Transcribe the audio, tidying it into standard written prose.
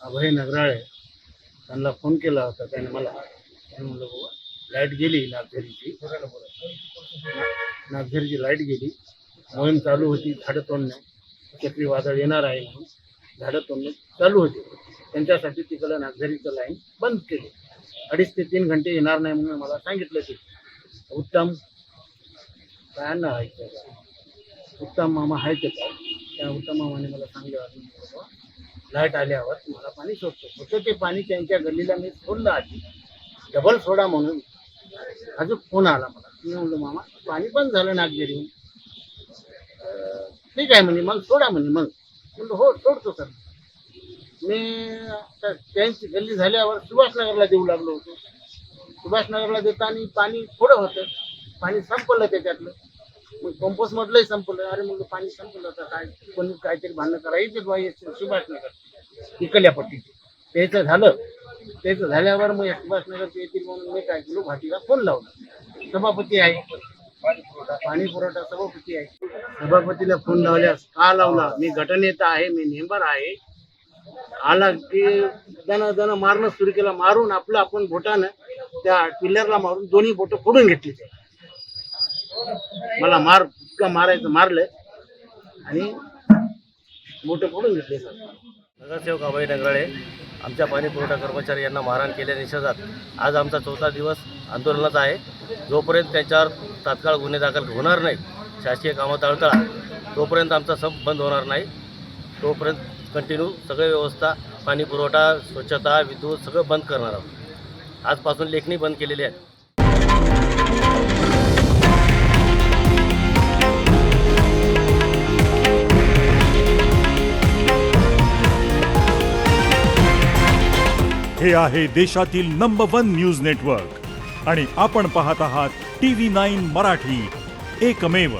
अभय नगराळे त्यांना फोन केला होता त्याने मला. मी म्हणलं बाबा लाईट गेली नागझरीची, नागझरीची लाईट गेली, मोहीम चालू होती झाडं तोडणे, चक्रीवादळ येणार आहे म्हणून झाडं तोडणे चालू होते. त्यांच्यासाठी तिकडं नागझरीचं लाईन बंद केली. 2.5 ते 3 घंटे येणार नाही म्हणून मला सांगितलं. ते उत्तम काय ना आहे उत्तम मामा आहे ते काय, त्या उत्तम मामाने मला सांगितलं लाईट आल्यावर मला पाणी सोडतो. होतं ते पाणी त्यांच्या गल्लीला मी सोडलं आधी, डबल सोडा म्हणून. अजून फोन आला मला. मी म्हणलो मामा पाणी बंद झालं नागझरीहून. ठीक आहे म्हणे, मग सोडा म्हणे. मग म्हणलं हो सोडतो सर. मी त्यांची गल्ली झाल्यावर सुभाषनगरला देऊ लागलो होतो. सुभाषनगरला देताना पाणी थोडं होतं, पाणी संपलं त्याच्यातलं. मग कंपोस्ट मधलंही संपलं. अरे म्हणलं पाणी संपलं तर काय, कोणी काहीतरी भांडणं करायचं बाई सुभाषनगर इकडल्या पट्टीचे. त्याचं झालं. त्याचं झाल्यावर मग सुभाषनगरचे येतील म्हणून मी काय केलो, भाटीला फोन लावला. सभापती आहे, पाणी पुरवठा सभापती आहे. सभापतीला फोन लावल्यास का लावला, मी गटनेता आहे, मी मेंबर आहे. आला की दन मारणं सुरू केलं. मारून आपलं आपण बोटानं त्या पिल्लरला मारून दोन्ही बोटं फोडून घेतली. ते मला मारायचं मारलं आणि बोटं फोडून घेतले. सर नगरसेवक अभय नगराळे आमच्या पाणी पुरवठा कर्मचारी यांना मारहाण केल्या निषेधात आज आमचा 4था दिवस आंदोलनाचा आहे. जोपर्यंत त्यांच्यावर तात्काळ गुन्हे दाखल होणार नाही, शासकीय कामात अडथळा, तोपर्यंत आमचा संप बंद होणार नाही. तोपर्यंत कंटिन्यू सगळी व्यवस्था, पाणी पुरवठा, स्वच्छता, विद्युत सगळं बंद करणार आहोत. आजपासून लेखणी बंद केलेली आहे. हे आहे देशातील नंबर 1 न्यूज नेटवर्क आणि आपण पाहत आहात TV9 मराठी, एकमेव.